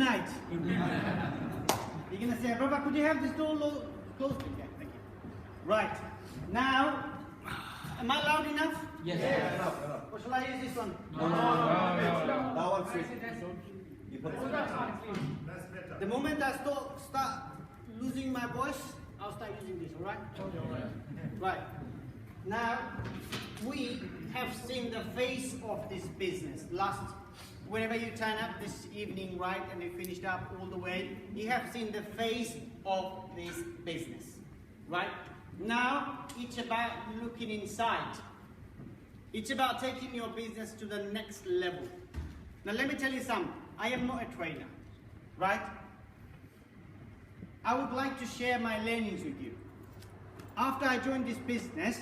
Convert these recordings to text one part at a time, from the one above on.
night. You're going to say, brother, could you have this door closed? Yeah, thank you. Right. Now, am I loud enough? Yes. Yeah, enough. Or shall I use this one? No. That one's free. That's better. The moment I start losing my voice, I'll start using this, alright? Right. Now, we have seen the face of this business. Whenever you turn up this evening, right, and you finished up all the way, you have seen the face of this business, right? Now, it's about looking inside. It's about taking your business to the next level. Now, let me tell you something. I am not a trainer, right? I would like to share my learnings with you. After I joined this business,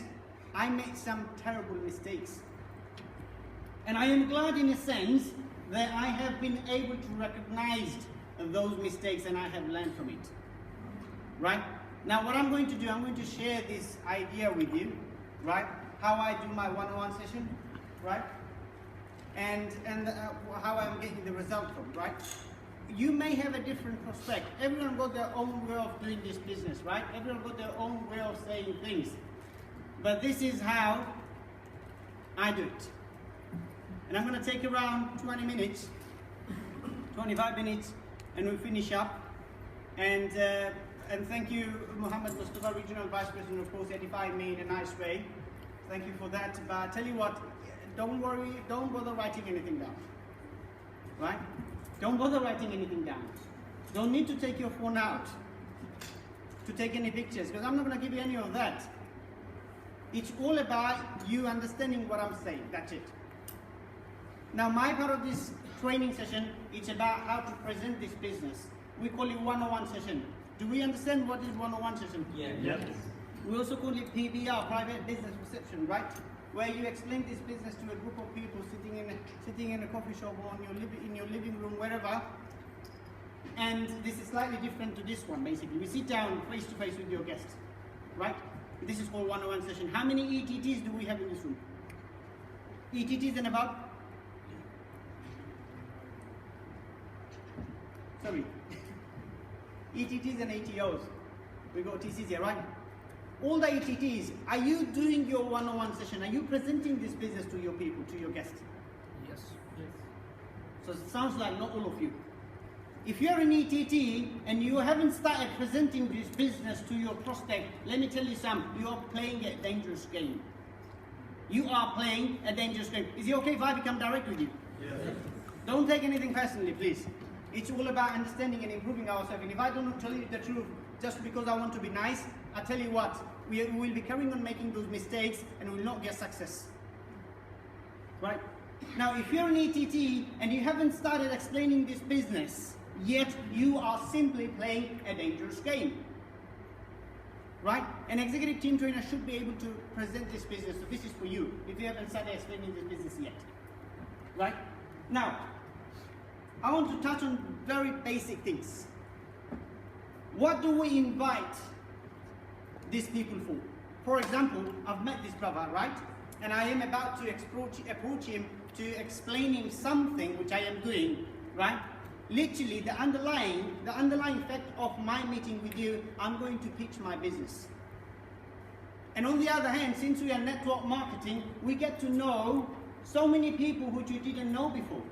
I made some terrible mistakes. And I am glad in a sense that I have been able to recognize those mistakes and I have learned from it. Right? Now what I'm going to do, I'm going to share this idea with you, right? How I do my one-on-one session, right? And how I'm getting the result from, right? You may have a different prospect. Everyone got their own way of doing this business, right? Everyone got their own way of saying things. But this is how I do it. And I'm going to take around 20 minutes, 25 minutes, and we'll finish up. And thank you, Muhammad Mustafa, Regional Vice President, of course, edifying me in a nice way. Thank you for that. But I tell you what, don't worry, don't bother writing anything down. Right? Don't bother writing anything down. Don't need to take your phone out to take any pictures, because I'm not going to give you any of that. It's all about you understanding what I'm saying. That's it. Now, my part of this training session, it's about how to present this business. We call it one-on-one session. Do we understand what is one-on-one session? Yeah. Yes. We also call it PBR, private business reception, right? Where you explain this business to a group of people sitting in a coffee shop or in your living room, wherever. And this is slightly different to this one, basically. We sit down face to face with your guests, right? This is called one-on-one session. How many ETTs do we have in this room? ETTs and above? Sorry. ETTs and ATOs. We got TCs here, right? All the ETTs, are you doing your one-on-one session? Are you presenting this business to your people, to your guests? Yes. So it sounds like not all of you. If you're an ETT and you haven't started presenting this business to your prospect, let me tell you something, you are playing a dangerous game. You are playing a dangerous game. Is it okay if I become direct with you? Yes. Don't take anything personally, please. It's all about understanding and improving ourselves. And if I don't tell you the truth just because I want to be nice, I tell you what, we will be carrying on making those mistakes and will not get success. Right? Now, if you're an ETT and you haven't started explaining this business, yet you are simply playing a dangerous game. Right? An executive team trainer should be able to present this business. So this is for you, if you haven't started explaining this business yet. Right? Now, I want to touch on very basic things. What do we invite these people for? For example, I've met this brother, right? And I am about to approach him to explain him something which I am doing, right? Literally, the underlying fact of my meeting with you, I'm going to pitch my business. And on the other hand, since we are network marketing, we get to know so many people who you didn't know before.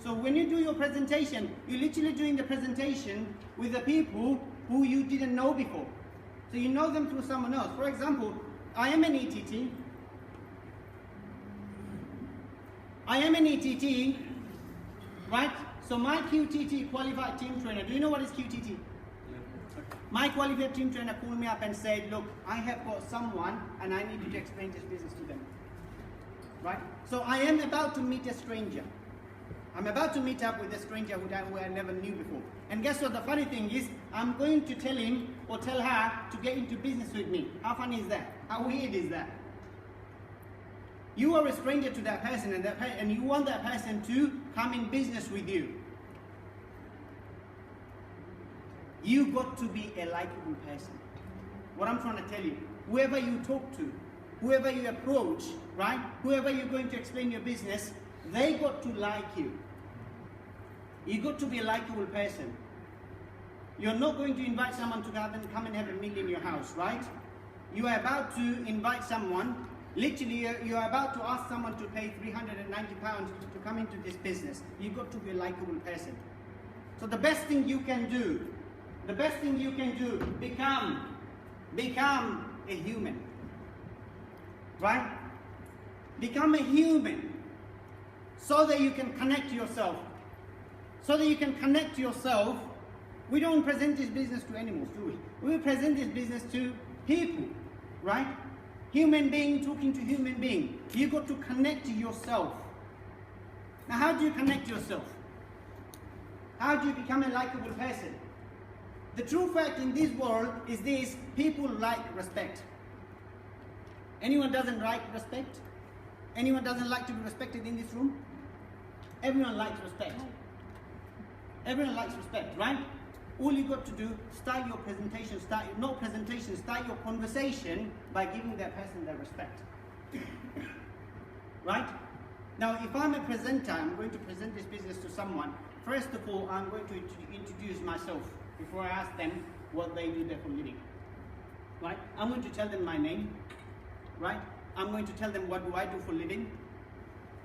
So when you do your presentation, you're literally doing the presentation with the people who you didn't know before. So you know them through someone else. For example, I am an ETT. Right? So my QTT, Qualified Team Trainer, do you know what is QTT? Yeah. My Qualified Team Trainer called me up and said, look, I have got someone and I need you to explain this business to them. Right? So I am about to meet a stranger. I'm about to meet up with a stranger who I never knew before. And guess what? The funny thing is, I'm going to tell him or tell her to get into business with me. How funny is that? How weird is that? You are a stranger to that person and you want that person to come in business with you. You got to be a likable person. What I'm trying to tell you, whoever you talk to, whoever you approach, right? Whoever you're going to explain your business, they got to like you. You got to be a likable person. You're not going to invite someone to come and have a meal in your house, right? You are about to invite someone, literally you are about to ask someone to pay £390 to come into this business. You've got to be a likable person. So the best thing you can do, become a human, right? Become a human so that you can connect yourself. We don't present this business to animals, do we? We present this business to people, right? Human being talking to human being. You've got to connect yourself. Now, how do you connect yourself? How do you become a likable person? The true fact in this world is this: people like respect. Anyone doesn't like respect? Anyone doesn't like to be respected in this room? Everyone likes respect. Everyone likes respect, right? All you got to do, start your presentation, start your conversation by giving that person their respect. Right? Now, if I'm a presenter, I'm going to present this business to someone. First of all, I'm going to introduce myself before I ask them what they do there for a living. Right? I'm going to tell them my name. Right? I'm going to tell them what do I do for a living.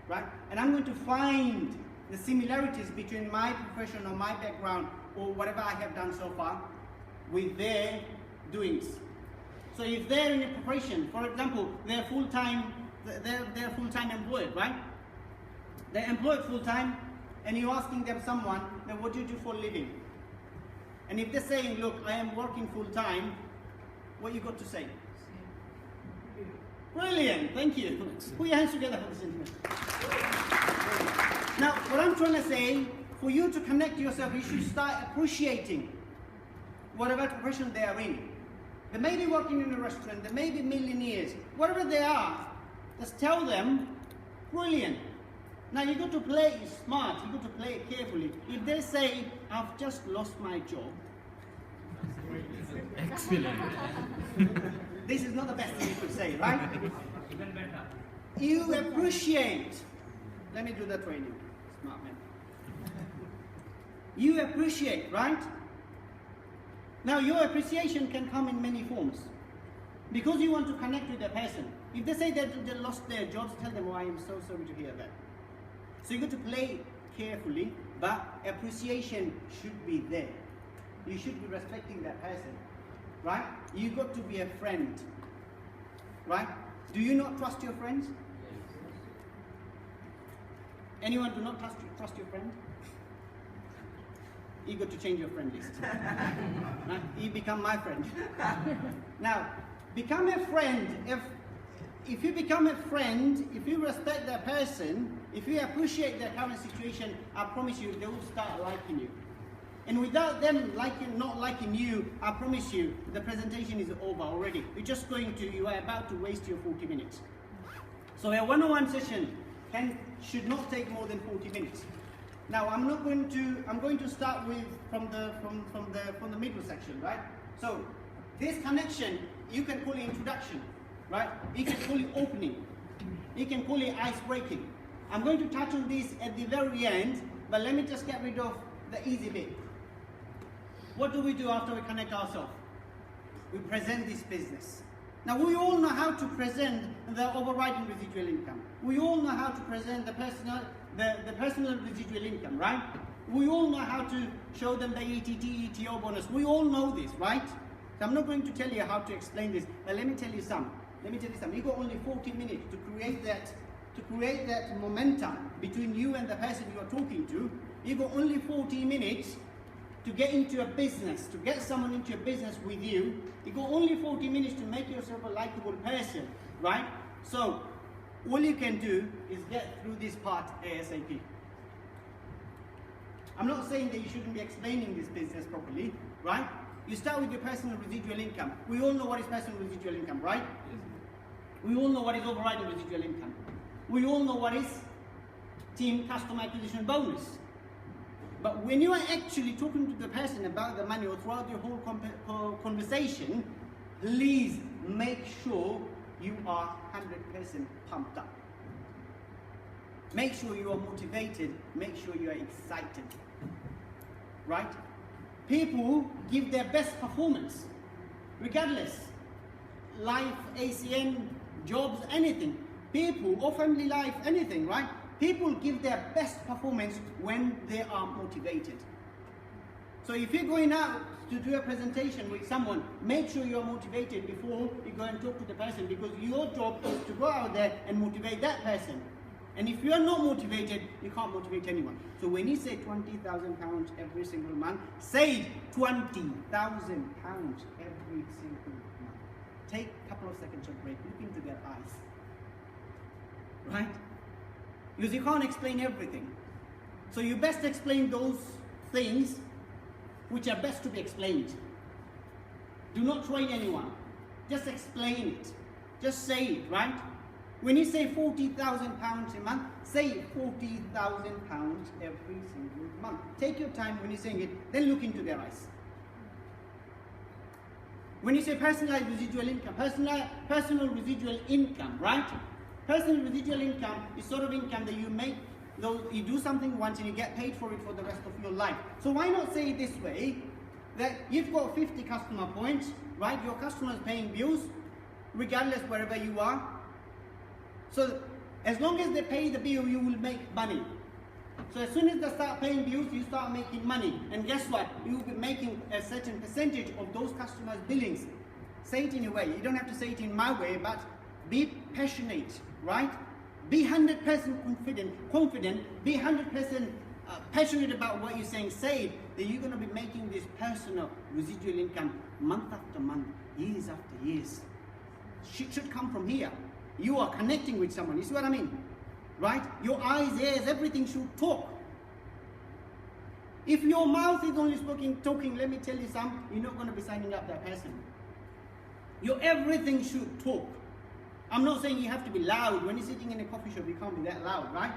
Right? And I'm going to find the similarities between my profession or my background or whatever I have done so far with their doings. So if they're in a profession, for example, they're full-time employed, right? They're employed full-time, and you're asking them someone, then what do you do for a living? And if they're saying, look, I am working full-time, what you got to say? Brilliant, thank you. Put your hands together for this interview. Now, what I'm trying to say, for you to connect yourself, you should start appreciating whatever profession they are in. They may be working in a restaurant, they may be millionaires, whatever they are, just tell them, brilliant. Now you've got to play it smart, you've got to play it carefully. If they say, I've just lost my job. Excellent. This is not the best thing you could say, right? You appreciate. Let me do the training. Smart man. You appreciate, right? Now your appreciation can come in many forms. Because you want to connect with the person. If they say that they lost their jobs, tell them, oh, I am so sorry to hear that. So you got to play carefully, but appreciation should be there. You should be respecting that person, right? You got to be a friend, right? Do you not trust your friends? Anyone do not trust your friend? You got to change your friend list. Right? You become my friend. Now, become a friend. If you become a friend, if you respect that person, if you appreciate their current situation, I promise you, they will start liking you. And without them not liking you, I promise you, the presentation is over already. You are about to waste your 40 minutes. So a one-on-one session should not take more than 40 minutes. Now I'm going to start with from the middle section, right? So this connection, you can call it introduction, right? You can call it opening. You can call it ice breaking. I'm going to touch on this at the very end, but let me just get rid of the easy bit. What do we do after we connect ourselves? We present this business. Now we all know how to present the overriding residual income. We all know how to present the personal residual income, right? We all know how to show them the ETT, ETO bonus. We all know this, right? So I'm not going to tell you how to explain this, but let me tell you some. You got only 40 minutes to create that momentum between you and the person you are talking to. You got only 40 minutes to get into a business, to get someone into a business with you. You got only 40 minutes to make yourself a likable person, right? So all you can do is get through this part ASAP. I'm not saying that you shouldn't be explaining this business properly, right? You start with your personal residual income. We all know what is personal residual income, right? We all know what is overriding residual income. We all know what is team customer acquisition bonus. But when you are actually talking to the person about the money or throughout your whole conversation, please make sure you are 100% pumped up. Make sure you are motivated. Make sure you are excited. right? People give their best performance, regardless. Life, ACN, jobs, anything. People, or family life, anything, right? People give their best performance when they are motivated. So if you're going out to do a presentation with someone, make sure you're motivated before you go and talk to the person, because your job is to go out there and motivate that person. And if you're not motivated, you can't motivate anyone. So when you say £20,000 every single month, say £20,000 every single month. Take a couple of seconds of break, look into their eyes. Right? Because you can't explain everything. So you best explain those things which are best to be explained. Do not train anyone. Just explain it. Just say it, right? When you say £40,000 a month, say £40,000 every single month. Take your time when you're saying it, then look into their eyes. When you say personalized residual income, personal residual income, right? Personal residual income is sort of income that you make, though you do something once and you get paid for it for the rest of your life. So why not say it this way, that you've got 50 customer points, right? Your customer is paying bills, regardless wherever you are. So as long as they pay the bill, you will make money. So as soon as they start paying bills, you start making money. And guess what? You will be making a certain percentage of those customers' billings. Say it in a way. You don't have to say it in my way, but be passionate, right? Be 100% confident, be 100% passionate about what you're saying. Say it, that you're going to be making this personal residual income month after month, years after years. Should come from here. You are connecting with someone, you see what I mean? Right? Your eyes, ears, everything should talk. If your mouth is only talking, let me tell you something, you're not going to be signing up that person. Your everything should talk. I'm not saying you have to be loud. When you're sitting in a coffee shop, you can't be that loud, right?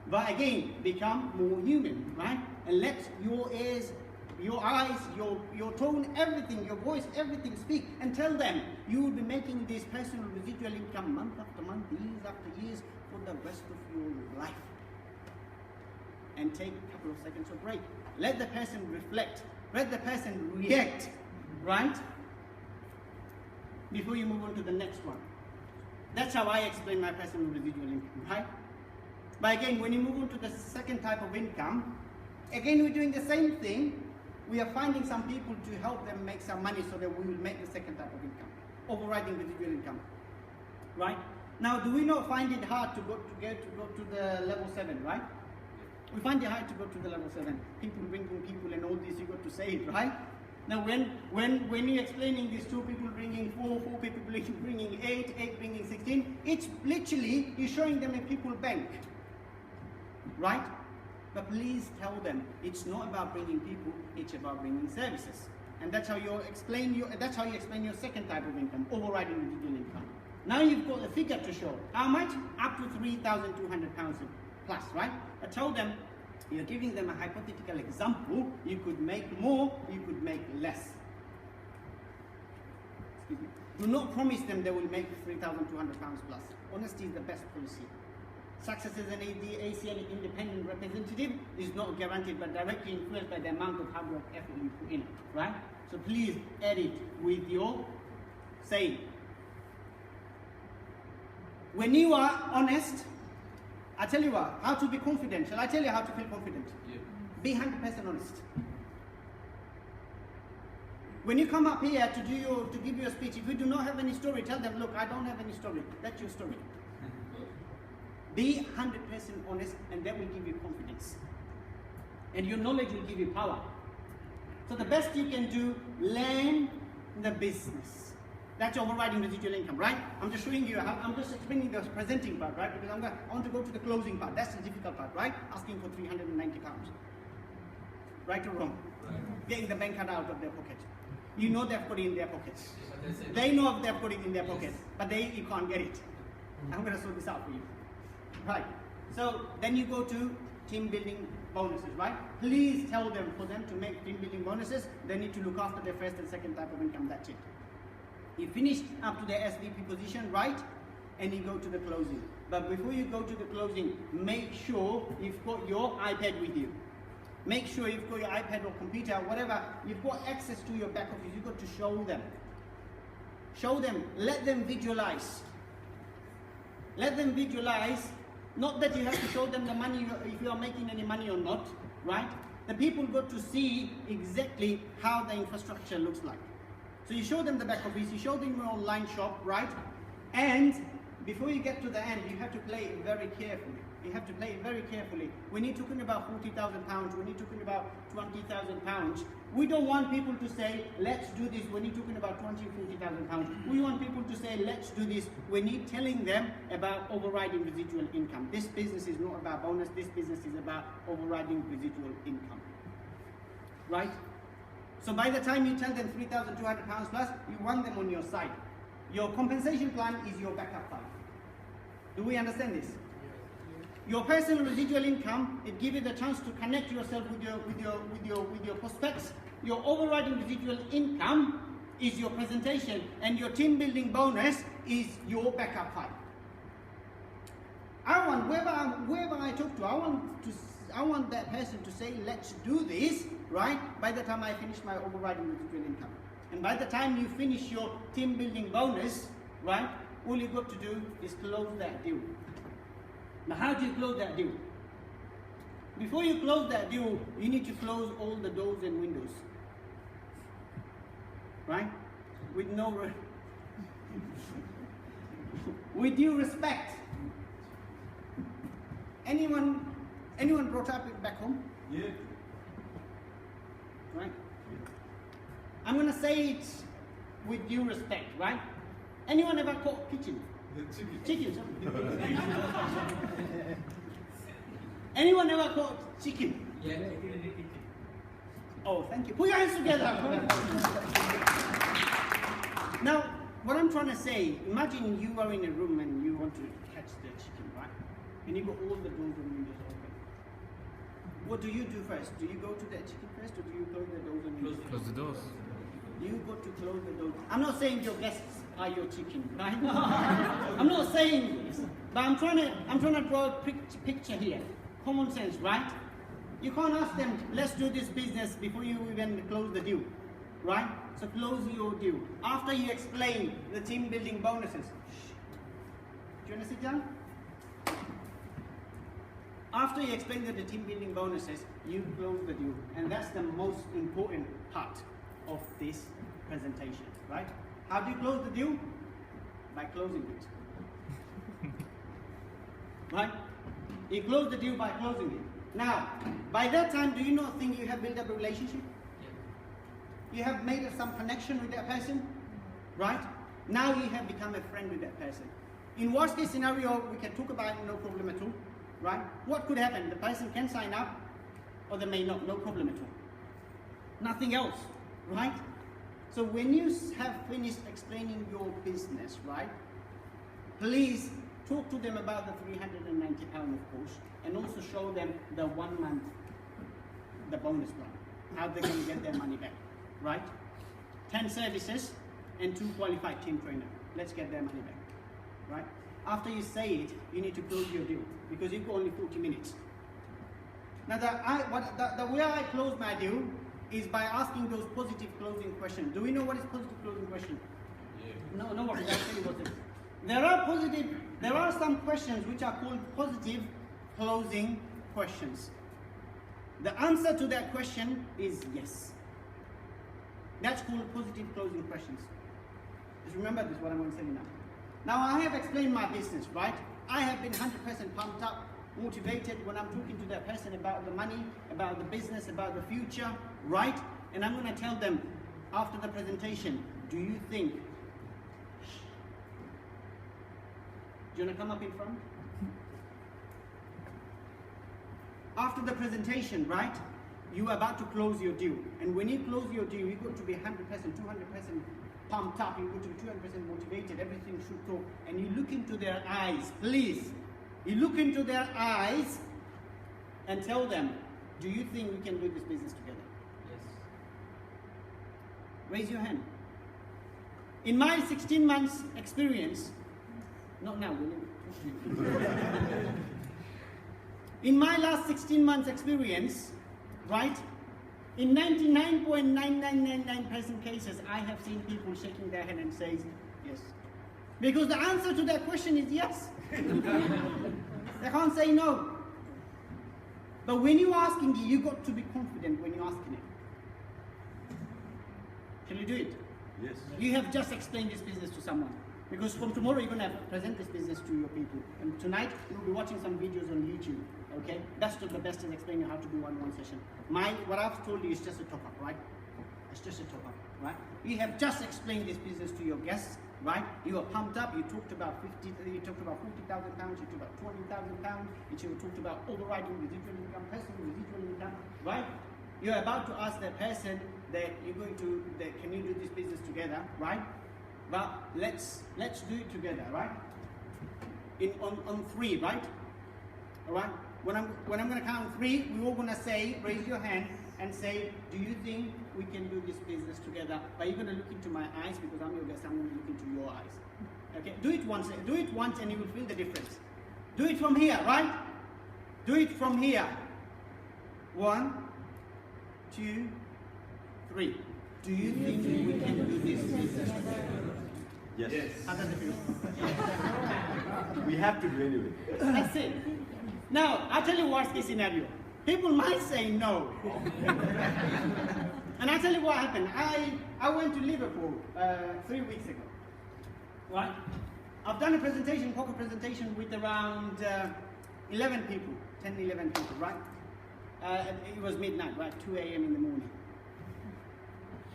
But again, become more human, right? And let your ears, your eyes, your tone, everything, your voice, everything speak, and tell them you will be making this personal residual income month after month, years after years, for the rest of your life. And take a couple of seconds of break. Let the person reflect. Let the person react, right? Before you move on to the next one. That's how I explain my personal residual income, right? But again, when you move on to the second type of income, again, we're doing the same thing. We are finding some people to help them make some money so that we will make the second type of income, overriding residual income, right? Now, do we not find it hard to go to the level 7, right? We find it hard to go to the level 7. People bringing people and all this, you got to say it, right? Now, when you're explaining this, 2 people bringing 4, 4 people bringing 8, 8 bringing 16, it's literally, you're showing them a people bank, right? But please tell them, it's not about bringing people, it's about bringing services. And that's how you explain your second type of income, overriding residual income. Now you've got a figure to show. How much? Up to £3,200 plus, right? I told them, you're giving them a hypothetical example. You could make more, you could make less. Excuse me. Do not promise them they will make £3,200 plus. Honesty is the best policy. Success as an ACN independent representative is not guaranteed, but directly influenced by the amount of hard work effort you put in, right? So please edit with your saying. When you are honest, I tell you what, how to be confident. Shall I tell you how to feel confident? Yeah. Be 100% honest. When you come up here to give you a speech, if you do not have any story, tell them, look, I don't have any story. That's your story. Be 100% honest, and that will give you confidence. And your knowledge will give you power. So the best you can do, learn the business. That's overriding residual income, right? I'm just showing you, I'm just explaining the presenting part, right? Because I want to go to the closing part. That's the difficult part, right? Asking for £390. Right or wrong? Right. Getting the bank card out of their pocket. You know they've got it in their pockets. They know they've got it in their pockets, but you can't get it. I'm going to sort this out for you. Right. So then you go to team building bonuses, right? Please tell them, for them to make team building bonuses, they need to look after their first and second type of income. That's it. You finish up to the SVP position, right? And you go to the closing. But before you go to the closing, make sure you've got your iPad with you. Make sure you've got your iPad or computer, whatever, you've got access to your back office, you've got to show them. Show them, let them visualize. Let them visualize, not that you have to show them the money, if you are making any money or not, right? The people got to see exactly how the infrastructure looks like. So you show them the back office, you show them your online shop, right? And before you get to the end, you have to play it very carefully. You have to play it very carefully. When you're talking about £40,000, when you're talking about £20,000, we don't want people to say, let's do this when you're talking about £40,000. We want people to say, let's do this when you're telling them about overriding residual income. This business is not about bonus, this business is about overriding residual income. Right? So by the time you tell them £3,200 plus, you want them on your side. Your compensation plan is your backup plan. Do we understand this? Your personal residual income, it gives you the chance to connect yourself with your prospects. Your overriding residual income is your presentation, and your team building bonus is your backup file. I want whoever I talk to, I want that person to say, let's do this, right? By the time I finish my overriding residual income. And by the time you finish your team building bonus, right, all you got to do is close that deal. Now, how do you close that deal? Before you close that deal, you need to close all the doors and windows. Right? With due respect. Anyone brought up it back home? Yeah. Right? I'm going to say it with due respect, right? Anyone ever caught pigeon? Chicken, sorry. Anyone ever caught chicken? Yeah. Oh, thank you. Put your hands together. Now, what I'm trying to say, imagine you are in a room and you want to catch the chicken, right? And you've got all the doors and windows open. What do you do first? Do you go to the chicken first, or do you close the doors and windows? Close the doors. You got to close the door. I'm not saying your guests are your chicken, right? I'm not saying this, but I'm trying to draw a picture here. Common sense, right? You can't ask them, let's do this business before you even close the deal, right? So close your deal. After you explain the team building bonuses. Do you want to sit down? After you explain the team building bonuses, you close the deal. And that's the most important part of this presentation, right? How do you close the deal? By closing it. Right? You close the deal by closing it. Now, by that time, do you not think you have built up a relationship? You have made some connection with that person, right? Now you have become a friend with that person. In worst case scenario, we can talk about it, no problem at all, right? What could happen? The person can sign up, or they may not, no problem at all. Nothing else, right? So when you have finished explaining your business, right, please talk to them about the £390, of course, and also show them the 1 month, the bonus plan, how they can get their money back, right? 10 services and 2 qualified team trainers. Let's get their money back, right? After you say it, you need to close your deal because you've got only 40 minutes. Now, the way I close my deal is by asking those positive closing questions. Do we know what is positive closing question? Yeah. No worries, I'll tell you what it is. There are some questions which are called positive closing questions. The answer to that question is yes. That's called positive closing questions. Just remember this, what I'm going to say now. Now, I have explained my business, right? I have been 100% pumped up, motivated when I'm talking to that person about the money, about the business, about the future, right? And I'm going to tell them after the presentation, do you think, do you want to come up in front? After the presentation, right, you are about to close your deal. And when you close your deal, you've got to be 100%, 200% pumped up, you've got to be 200% motivated, everything should talk. And you look into their eyes, please. You look into their eyes and tell them, do you think we can do this business together? Yes. Raise your hand. In my 16 months experience, not now, William. In my last 16 months experience, right? In 99.9999% cases, I have seen people shaking their head and saying yes. Because the answer to that question is yes. They can't say no. But when you're asking it, you got to be confident when you're asking it. Can you do it? Yes. You have just explained this business to someone. Because from tomorrow you're going to present this business to your people. And tonight you'll be watching some videos on YouTube. Okay? Best of the best is explaining how to do one-on-one session. What I've told you is just a top-up, right? It's just a top-up, right? You have just explained this business to your guests, right? You were pumped up. You talked about £40,000. You talked about £20,000. You talked about overriding residual income, personal residual income, right? You're about to ask that person that can you do this business together, right? But let's do it together, right? On three, right? All right. When I'm going to count three, we're all going to say, raise your hand and say, do you think we can do this business together? But you're going to look into my eyes because I'm your guest. I'm going to look into your eyes. Okay. Do it once. Do it once, and you will feel the difference. Do it from here, right? Do it from here. 1, 2, 3. Do you think we can do this business together? Yes. How does it feel? We have to do anyway. That's it. Now, I'll tell you worst case scenario. People might say no. And I'll tell you what happened. I went to Liverpool 3 weeks ago. Right? I've done a presentation, poker presentation with around 11 people, 10, 11 people, right? It was midnight, right? 2 a.m. in the morning.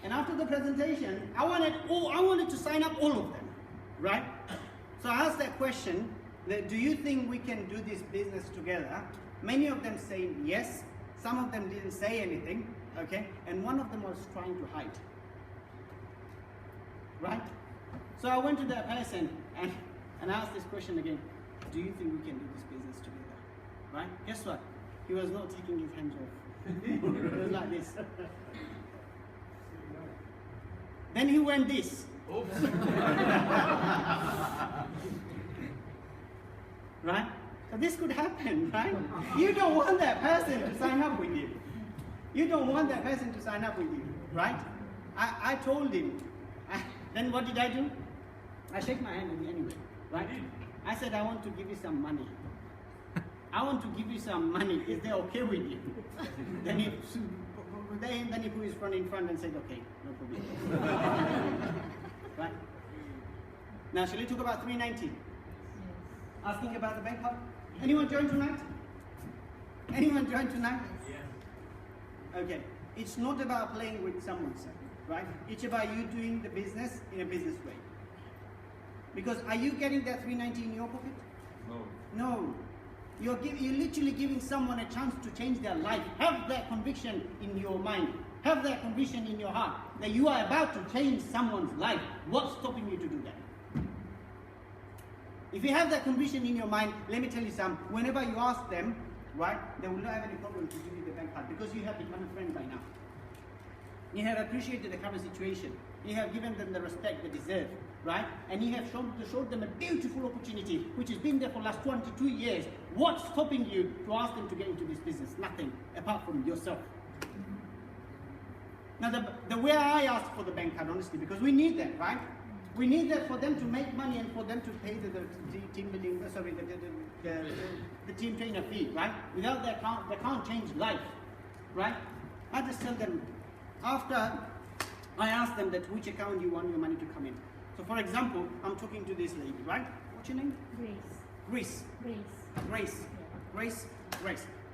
And after the presentation, I wanted to sign up all of them, right? So I asked that question, do you think we can do this business together? Many of them say yes. Some of them didn't say anything, okay? And one of them was trying to hide, right? So I went to that person and I asked this question again. Do you think we can do this business together, right? Guess what? He was not taking his hands off. It was like this. Then he went this. Oops. Right? So this could happen, right? You don't want that person to sign up with you. You don't want that person to sign up with you, right? I told him. Then what did I do? I shake my hand anyway, right? I said, I want to give you some money. I want to give you some money. Is that okay with you? Then he put his phone in front and said, okay, no problem. Right? Now, shall we talk about 390? Yes. Asking about the bank card? Anyone join tonight? Anyone join tonight? Yes. Okay. It's not about playing with someone, sir, right? It's about you doing the business in a business way. Because are you getting that 390 in your pocket? No. No. You're literally giving someone a chance to change their life. Have that conviction in your mind. Have that conviction in your heart that you are about to change someone's life. What's stopping you to do that? If you have that conviction in your mind, let me tell you something. Whenever you ask them, right, they will not have any problem to give you the bank card because you have become a friend by now. You have appreciated the current situation. You have given them the respect they deserve, right? And you have showed them a beautiful opportunity which has been there for the last 22 years. What's stopping you to ask them to get into this business? Nothing, apart from yourself. Now, the way I ask for the bank card, honestly, because we need that, right? We need that for them to make money and for them to pay the team building, the team trainer fee, right? Without that, they can't change life, right? I just tell them, after I ask them that which account you want your money to come in. So, for example, I'm talking to this lady, right? What's your name? Grace. Grace. Grace.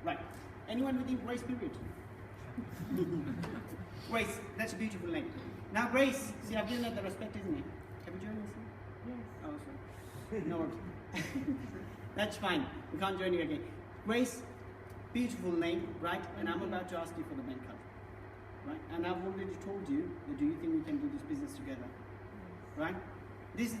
Right. Anyone within Grace period? Grace, that's a beautiful name. Now, Grace, see, I've given her the respect, isn't it? Have you joined us? Yes. Oh, sorry. No worries. That's fine. We can't join you again. Grace, beautiful name, right? And I'm about to ask you for the bank card. Right? And I've already told you that do you think we can do this business together? Right? These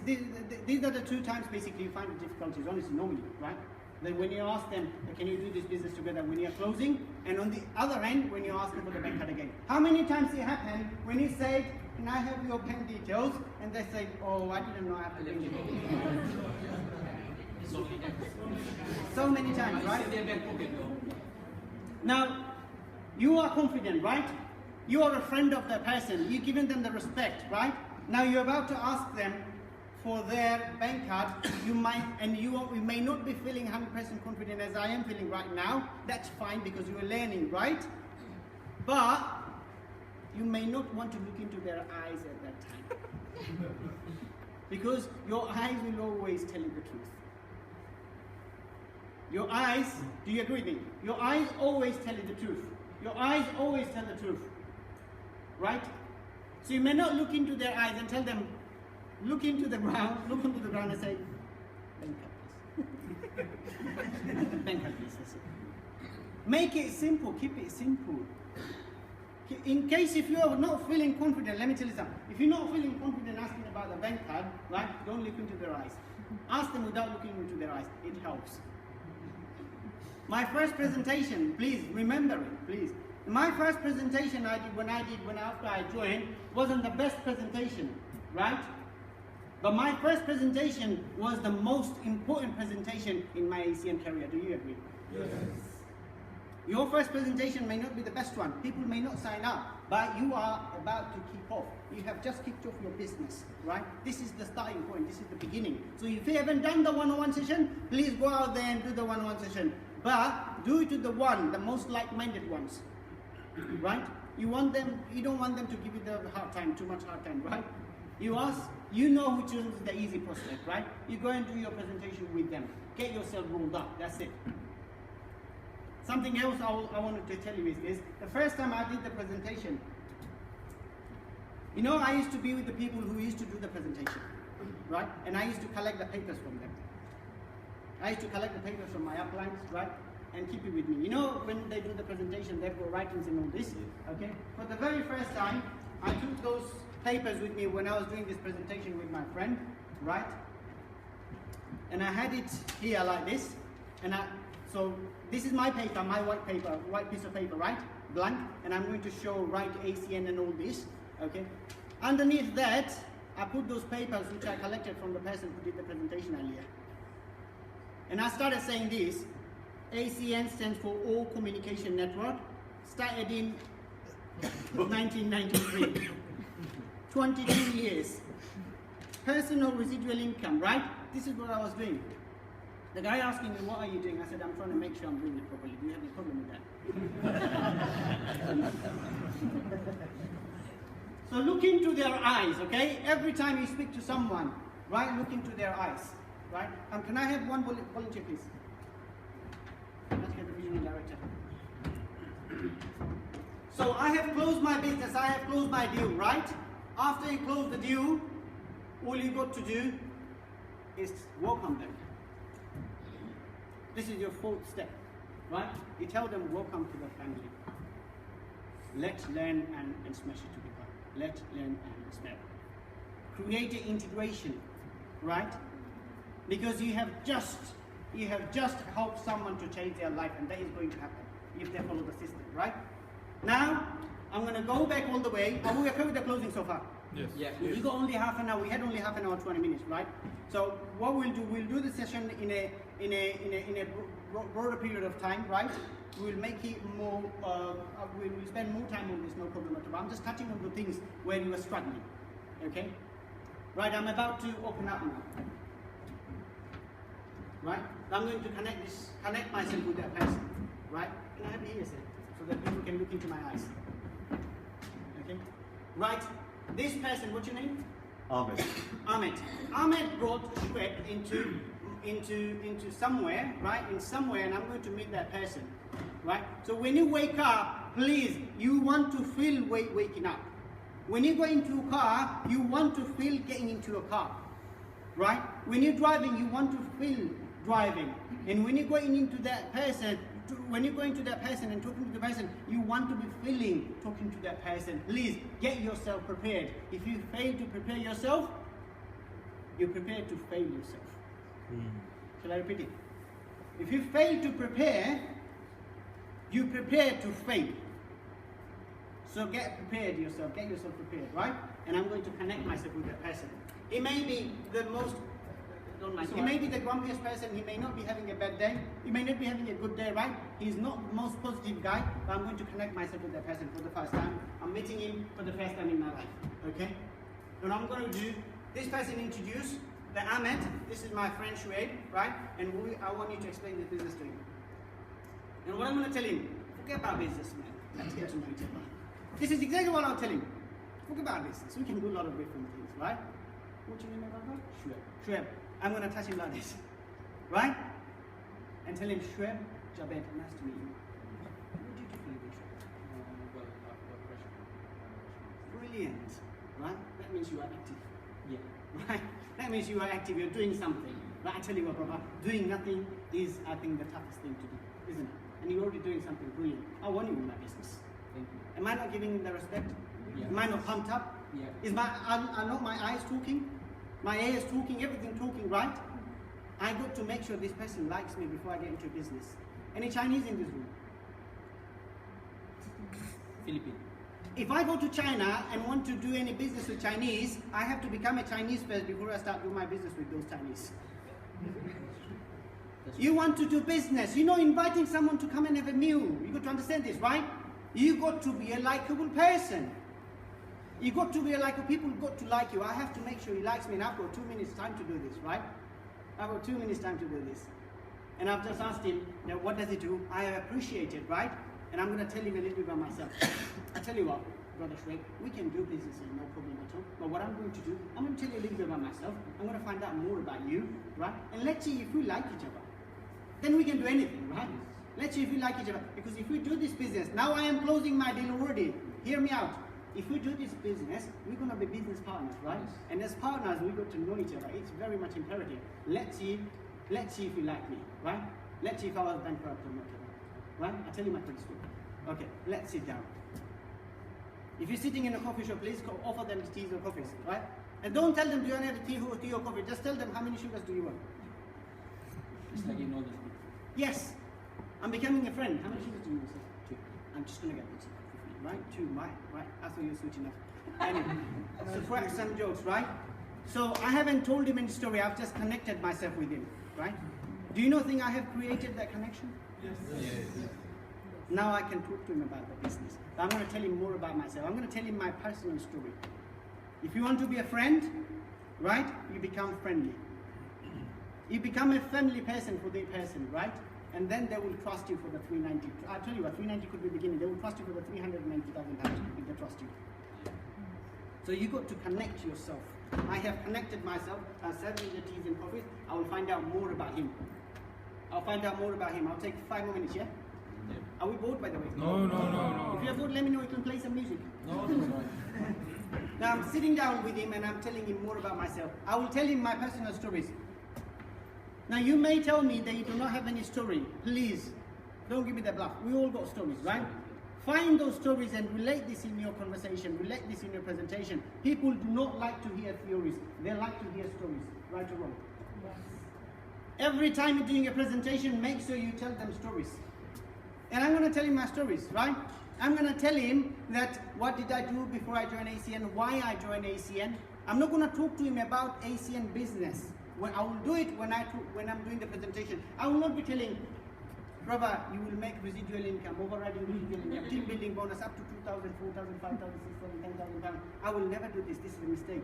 are the two times basically you find the difficulties, honestly, normally, right? Then when you ask them, can you do this business together when you're closing? And on the other end, when you ask them for the bank card again. How many times it happened when you say, can I have your bank details? And they say, oh, I didn't know I have to bank details. So many times, right? Now, You are confident, right? You are a friend of the person. You're giving them the respect, right? Now you're about to ask them for their bank card. You may not be feeling 100% confident as I am feeling right now. That's fine because you are learning, right? But you may not want to look into their eyes at that time. Because your eyes will always tell you the truth. Your eyes, do you agree with me? Your eyes always tell you the truth. Your eyes always tell the truth. Right? So you may not look into their eyes and tell them, look into the ground and say, bank card please. Bank card please. That's it. Make it simple, keep it simple. In case if you are not feeling confident, let me tell you something. If you're not feeling confident asking about the bank card, right, don't look into their eyes. Ask them without looking into their eyes. It helps. My first presentation, please remember it, please. My first presentation after I joined wasn't the best presentation, right? But my first presentation was the most important presentation in my ACN career. Do you agree? Yes. Your first presentation may not be the best one. People may not sign up, but you are about to kick off. You have just kicked off your business, right? This is the starting point. This is the beginning. So if you haven't done the one-on-one session, please go out there and do the one-on-one session. But do it to the most like-minded ones, right? You don't want them to give you the hard time, too much hard time, right? You know who chooses the easy prospect, right? You go and do your presentation with them. Get yourself rolled up. That's it. Something else I wanted to tell you is this. The first time I did the presentation, you know, I used to be with the people who used to do the presentation, right? And I used to collect the papers from them. I used to collect the papers from my uplines, right? And keep it with me. You know, when they do the presentation, they've got writings and all this, okay? For the very first time, I took those papers with me when I was doing this presentation with my friend, right? And I had it here like this, so this is my paper, my white piece of paper, right? Blank, and I'm going to show write ACN and all this, okay? Underneath that, I put those papers which I collected from the person who did the presentation earlier. And I started saying this, ACN stands for All Communication Network, started in 1993. 22 years. Personal residual income, right? This is what I was doing. The guy asking me, what are you doing? I said, I'm trying to make sure I'm doing it properly. Do you have any problem with that? So look into their eyes, okay? Every time you speak to someone, right, look into their eyes, right? Can I have one volunteer, please? Let's get the regional director. So I have closed my business, I have closed my deal, right? After you close the deal, all you got to do is welcome them. This is your fourth step, right? You tell them, welcome to the family. Let's learn and smash it together. Let's learn and smash. Create an integration, right? Because you have just helped someone to change their life, and that is going to happen if they follow the system, right? Now, I'm going to go back all the way. Are we okay with the closing so far? Yes. Yeah. We got only half an hour. We had only half an hour, 20 minutes, right? So what we'll do the session in a broader period of time, right? We'll make it more. We'll spend more time on this, no problem at all. I'm just touching on the things where you are struggling. Okay. Right. I'm about to open up now. Right. I'm going to connect myself with that person. Right. Can I have the ears so that people can look into my eyes? Okay. Right. This person, what's your name? Ahmed. Ahmed brought Shwet into somewhere, right? In somewhere, and I'm going to meet that person, right? So when you wake up, please, you want to feel waking up. When you go into a car, you want to feel getting into a car, right? When you're driving, you want to feel driving. And when you're going into that person, when you're going to that person and talking to the person, you want to be feeling talking to that person. Please get yourself prepared. If you fail to prepare yourself, you're prepared to fail yourself. Shall I repeat it? If you fail to prepare, you prepare to fail. So get prepared yourself, get yourself prepared, right? And I'm going to connect myself with that person. It may be the most Don't mind. So He may be the grumpiest person. He may not be having a bad day. He may not be having a good day, right? He's not the most positive guy, but I'm going to connect myself with that person for the first time. I'm meeting him for the first time in my life. Okay? And I'm going to do, this person introduce that Ahmed. This is my friend Shuaib, right? And I want you to explain the business to him. And what I'm going to tell him, forget about business, man. Let's get to know each other. This is exactly what I'll tell him. Forget about business. We can do a lot of different things, right? What's your name, brother? Shuaib. I'm going to touch him like this, right? And tell him, Shuaib, Jabed, nice to meet you. What do you do for a living, Shuaib? Brilliant, right? That means you are active. Yeah. Right? That means you are active, you're doing something. Right? I tell you what, brother, doing nothing is, I think, the toughest thing to do, isn't it? And you're already doing something brilliant. I want you in my business. Thank you. Am I not giving him the respect? Yeah. Am I not pumped up? Yeah. Are not my eyes talking? My ears talking, everything talking, right? I got to make sure this person likes me before I get into business. Any Chinese in this room? Philippines. If I go to China and want to do any business with Chinese, I have to become a Chinese first before I start doing my business with those Chinese. You want to do business, you know, inviting someone to come and have a meal. You got to understand this, right? You got to be a likable person. You got to be like, people got to like you. I have to make sure he likes me, and I've got 2 minutes time to do this, right? I've got 2 minutes time to do this. And I've just asked him, now what does he do? I appreciate it, right? And I'm going to tell him a little bit about myself. I tell you what, Brother Shuaib, we can do business and no problem at all. But what I'm going to do, I'm going to tell you a little bit about myself. I'm going to find out more about you, right? And let's see if we like each other. Then we can do anything, right? Let's see if we like each other. Because if we do this business, now I am closing my deal already. Hear me out. If we do this business, we're going to be business partners, right? Yes. And as partners, we got to know each other. It's very much imperative. Let's see if you like me, right? Let's see if I was bankrupt or not, right? I'll tell you my quick story. Okay, let's sit down. If you're sitting in a coffee shop, please offer them teas or coffees, right? And don't tell them, do you want to have a tea or coffee? Just tell them, how many sugars do you want? It's like you know these people. Yes, I'm becoming a friend. How many sugars do you want, sir? 2. I'm just going to get this. Right? 2, right? I thought you were switching up. Anyway, so crack some jokes, right? So I haven't told him any story, I've just connected myself with him, right? Do you think I have created that connection? Yes. Now I can talk to him about the business. I'm going to tell him more about myself. I'm going to tell him my personal story. If you want to be a friend, right, you become friendly. You become a friendly person for the person, right? And then they will trust you for the 390. I'll tell you what, 390 could be the beginning. They will trust you for the 390,000 pounds if they trust you. So you got to connect yourself. I have connected myself. I'll serve him the teas and coffees. I will find out more about him. I'll find out more about him. I'll take 5 more minutes, yeah? Are we bored, by the way? No. If you're bored, let me know. We can play some music. No, that's right. Now I'm sitting down with him and I'm telling him more about myself. I will tell him my personal stories. Now you may tell me that you do not have any story. Please, don't give me the bluff. We all got stories, right? Find those stories and relate this in your conversation, relate this in your presentation. People do not like to hear theories. They like to hear stories, right or wrong? Yes. Every time you're doing a presentation, make sure you tell them stories. And I'm going to tell him my stories, right? I'm going to tell him that what did I do before I joined ACN, why I joined ACN. I'm not going to talk to him about ACN business. When I will do it when I'm doing the presentation. I will not be telling, brother, you will make residual income, overriding residual income, team building bonus up to 2,000, 4,000, 5,000, 6,000, 10,000 pounds. I will never do this. This is a mistake.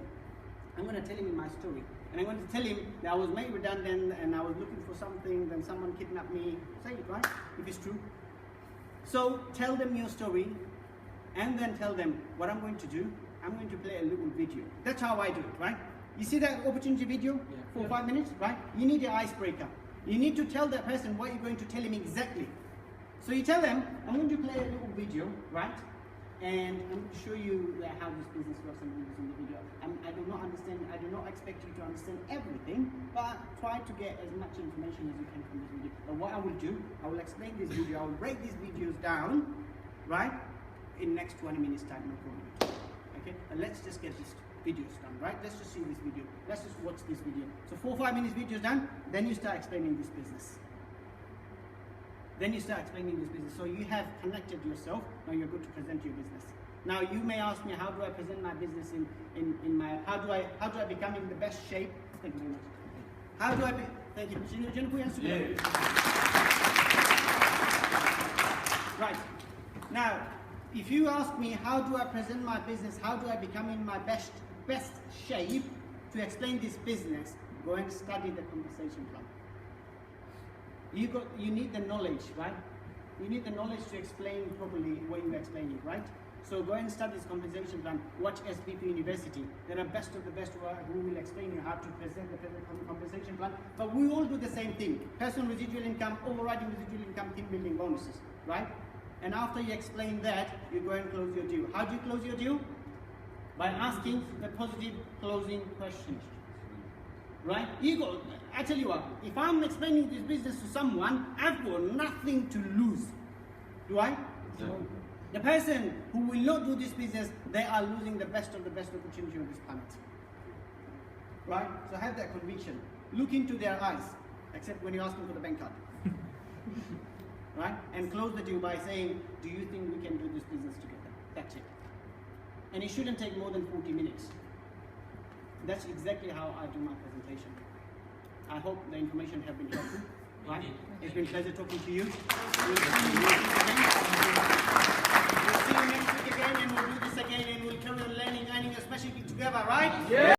I'm going to tell him in my story. And I'm going to tell him that I was made redundant and I was looking for something, then someone kidnapped me. Say it, right? If it's true. So tell them your story and then tell them what I'm going to do. I'm going to play a little video. That's how I do it, right? You see that opportunity video for 5 minutes, right? You need an icebreaker. You need to tell that person what you're going to tell him exactly. So you tell them, I'm going to play a little video, right? And I'm going to show you how this business works and using the video. I do not understand, I do not expect you to understand everything, but try to get as much information as you can from this video. And what I will do, I will explain this video, I will break these videos down, right? In next 20 minutes time, no problem. Okay, and let's just get this videos done, right? Let's just see this video. Let's just watch this video. So 4 or 5 minutes videos done, then you start explaining this business. Then you start explaining this business. So you have connected yourself, now you're good to present your business. Now you may ask me, how do I present my business in my, how do I become in the best shape? Thank you very much. How do I be? Thank you. Jennifer, answer that. Right. Now, if you ask me how do I present my business, how do I become in my best shape to explain this business, go and study the conversation plan. You need the knowledge, right? You need the knowledge to explain properly what you're explaining, right? So go and study this compensation plan. Watch SPP University. There are best of the best who will explain you how to present the compensation plan. But we all do the same thing. Personal residual income, overriding residual income, team building bonuses, right? And after you explain that, you go and close your deal. How do you close your deal? By asking the positive closing questions. Right? I tell you what, if I'm explaining this business to someone, I've got nothing to lose. Do I? No. The person who will not do this business, they are losing the best of the best opportunity on this planet. Right? So have that conviction. Look into their eyes, except when you ask them for the bank card. Right? And close the deal by saying, do you think we can do this business together? That's it. And it shouldn't take more than 40 minutes. That's exactly how I do my presentation. I hope the information has been helpful. Right? It's been a pleasure talking to you. We'll see you next week again, and we'll do this again, and we'll carry on learning, especially together, right? Yeah.